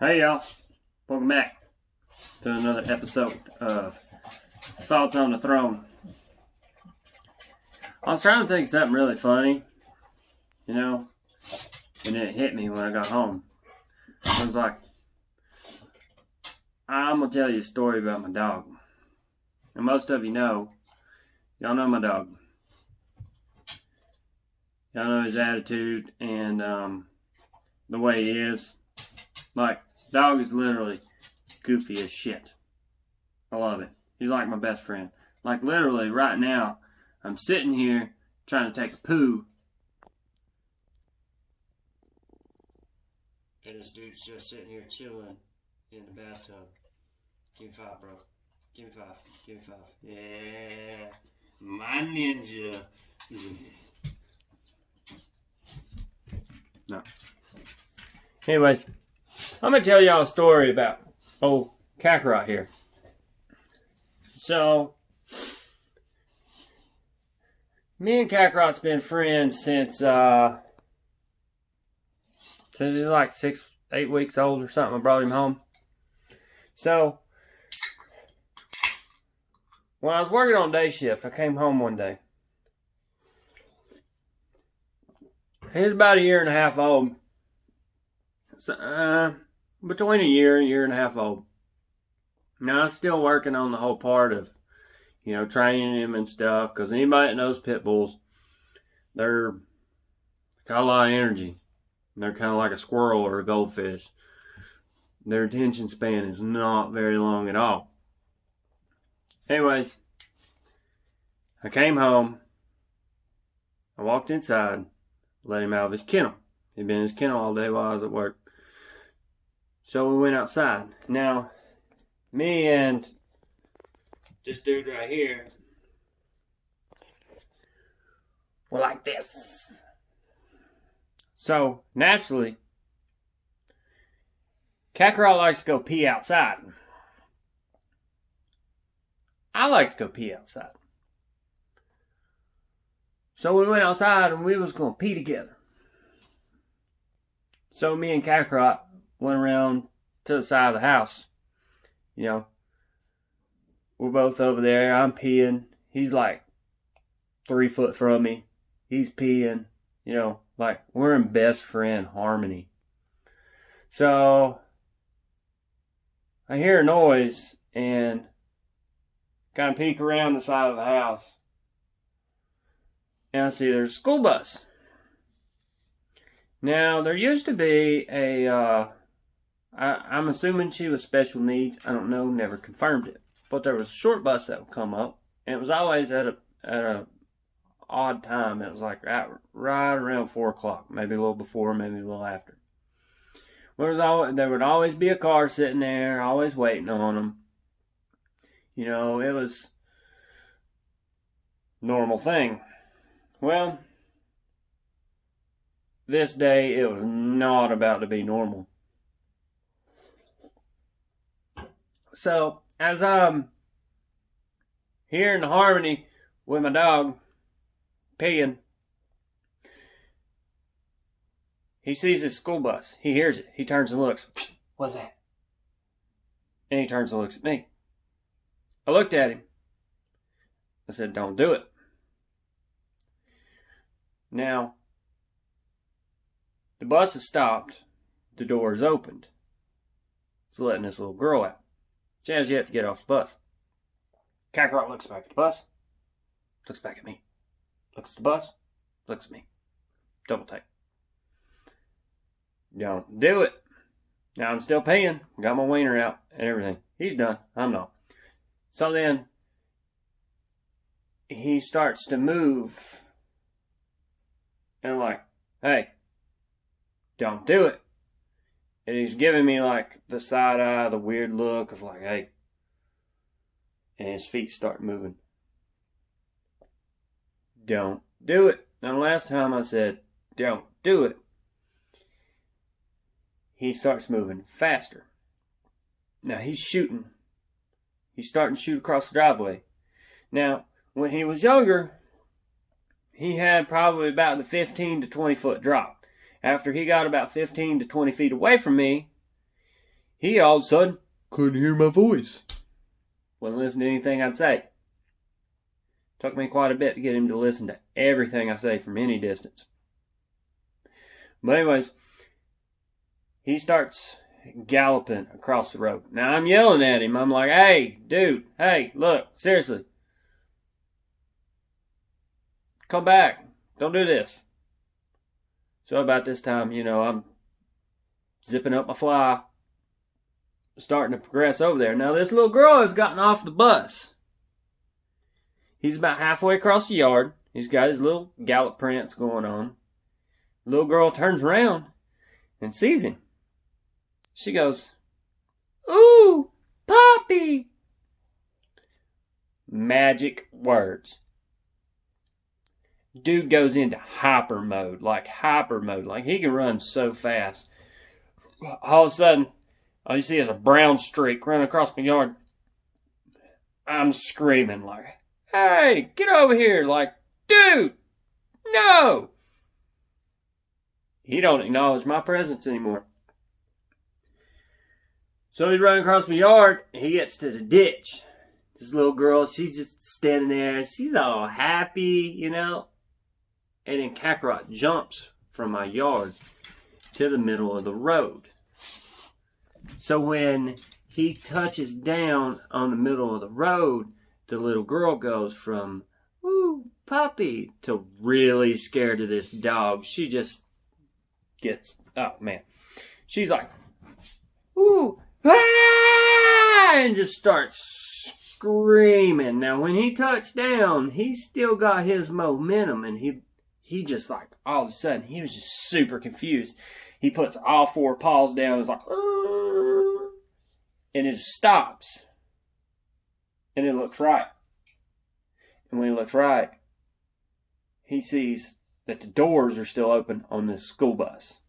Hey y'all, welcome back to another episode of Thoughts on the Throne. I was trying to think of something really funny, and it hit me when I got home. I was like, I'm going to tell you a story about my dog. And most of y'all know my dog. Y'all know his attitude and the way he is. Like, dog is literally goofy as shit. I love it. He's like my best friend. Like, literally, right now, I'm sitting here trying to take a poo. And this dude's just sitting here chilling in the bathtub. Give me 5, bro. Give me 5. Give me 5. Yeah. My ninja. No. Anyways, I'm going to tell y'all a story about old Kakarot here. So, me and Kakarot's been friends since he's like 8 weeks old or something. I brought him home. So, when I was working on day shift, I came home one day. He was about a year and a half old. So, between a year and a half old. Now, I'm still working on the whole part of, training him and stuff. Because anybody that knows pit bulls, they're got a lot of energy. They're kind of like a squirrel or a goldfish. Their attention span is not very long at all. Anyways, I came home. I walked inside, let him out of his kennel. He'd been in his kennel all day while I was at work. So we went outside. Now, me and this dude right here were like this. So, naturally, Kakarot likes to go pee outside. I like to go pee outside. So we went outside and we was going to pee together. So me and Kakarot went around to the side of the house. We're both over there. I'm peeing. He's like 3 foot from me. He's peeing. Like we're in best friend harmony. So I hear a noise and kind of peek around the side of the house. And I see there's a school bus. Now, there used to be I'm assuming she was special needs. I don't know, never confirmed it. But there was a short bus that would come up, and it was always at a odd time. It was like right around 4 o'clock, maybe a little before, maybe a little after. There would always be a car sitting there, always waiting on them. It was a normal thing. Well, this day, it was not about to be normal. So, as I'm here in the harmony with my dog, peeing, he sees his school bus. He hears it. He turns and looks. What's that? And he turns and looks at me. I looked at him. I said, don't do it. Now, the bus has stopped. The door is opened. It's letting this little girl out. She has yet to get off the bus. Kakarot looks back at the bus. Looks back at me. Looks at the bus. Looks at me. Double take. Don't do it. Now I'm still peeing. Got my wiener out and everything. He's done. I'm not. So then, he starts to move. And I'm like, hey, don't do it. And he's giving me like the side eye, the weird look of like, hey. And his feet start moving. Don't do it. Now, last time I said, don't do it. He starts moving faster. Now, he's shooting. He's starting to shoot across the driveway. Now, when he was younger, he had probably about the 15 to 20 foot drop. After he got about 15 to 20 feet away from me, he all of a sudden couldn't hear my voice. wouldn't listen to anything I'd say. Took me quite a bit to get him to listen to everything I say from any distance. But anyways, he starts galloping across the road. Now I'm yelling at him. I'm like, hey, dude, hey, look, seriously. Come back. Don't do this. So about this time, I'm zipping up my fly, starting to progress over there. Now this little girl has gotten off the bus. He's about halfway across the yard. He's got his little gallop prance going on. The little girl turns around and sees him. She goes, "Ooh, Poppy!" Magic words. Dude goes into hyper mode. Like he can run so fast. All of a sudden, all you see is a brown streak running across my yard. I'm screaming like, "Hey, get over here!" Like, dude, no! He don't acknowledge my presence anymore. So he's running across my yard. He gets to the ditch. This little girl, she's just standing there. She's all happy, And then Kakarot jumps from my yard to the middle of the road. So when he touches down on the middle of the road, the little girl goes from, "Ooh, Puppy," to really scared of this dog. She just gets, oh man. She's like, "Ooh, ah!" and just starts screaming. Now when he touched down, he still got his momentum, and he just like, all of a sudden, he was just super confused. He puts all four paws down, and is like, "Arr!" and it just stops. And it looks right. And when he looks right, he sees that the doors are still open on this school bus.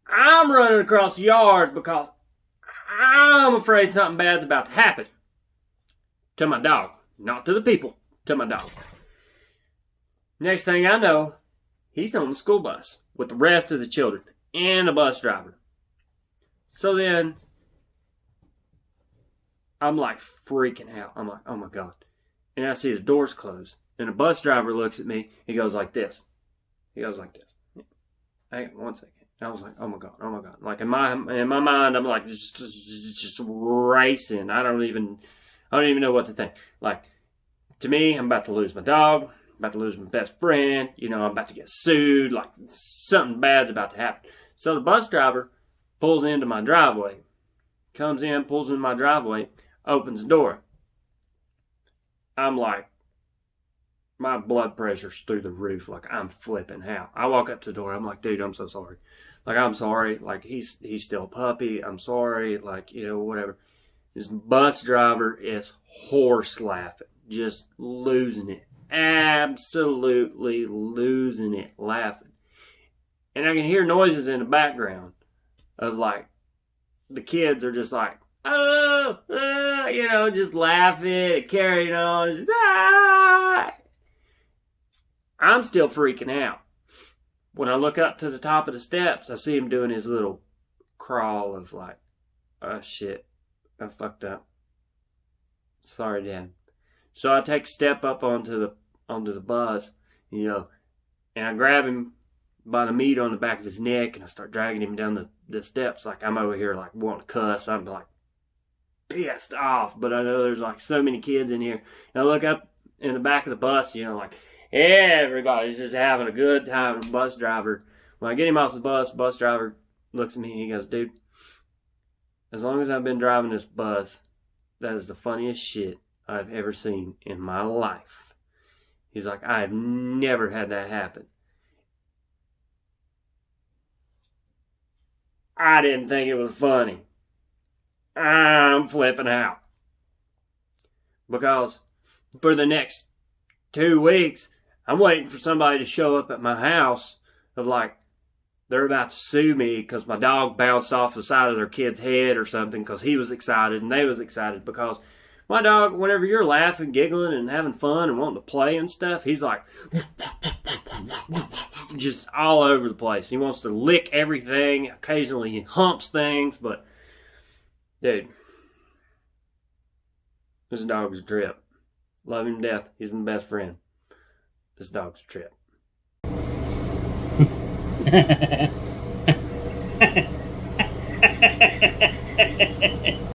I'm running across the yard because I'm afraid something bad's about to happen. To my dog. Not to the people. To my dog. Next thing I know, he's on the school bus with the rest of the children and the bus driver. So then, I'm like freaking out. I'm like, oh my God. And I see the doors closed. And the bus driver looks at me. He goes like this. Hang on 1 second. And I was like, oh my God. Like in my mind, I'm like just racing. I don't even know what to think. Like, to me, I'm about to lose my dog. I'm about to lose my best friend. I'm about to get sued. Like, something bad's about to happen. So the bus driver pulls into my driveway. Comes in, pulls in my driveway, opens the door. I'm like, my blood pressure's through the roof. Like, I'm flipping out. I walk up to the door. I'm like, dude, I'm so sorry. Like, I'm sorry. Like, he's still a puppy. I'm sorry. Like, whatever. This bus driver is horse laughing. Just losing it. Absolutely losing it laughing. And I can hear noises in the background of like, the kids are just like, just laughing, carrying on. Just, ah! I'm still freaking out. When I look up to the top of the steps, I see him doing his little crawl of like, oh shit, I fucked up. Sorry, Dad. So I take a step up onto the bus, and I grab him by the meat on the back of his neck, and I start dragging him down the steps. Like, I'm over here like wanting to cuss. I'm like pissed off, but I know there's like so many kids in here. And I look up in the back of the bus, like everybody's just having a good time. The bus driver, when I get him off the bus driver looks at me and he goes, dude, as long as I've been driving this bus, that is the funniest shit I've ever seen in my life. He's like, I have never had that happen. I didn't think it was funny. I'm flipping out. Because for the next 2 weeks, I'm waiting for somebody to show up at my house of like, they're about to sue me because my dog bounced off the side of their kid's head or something because he was excited and they was excited because my dog, whenever you're laughing, giggling, and having fun and wanting to play and stuff, he's like, just all over the place. He wants to lick everything. Occasionally he humps things, but dude, this dog's a trip. Love him to death. He's my best friend. This dog's a trip.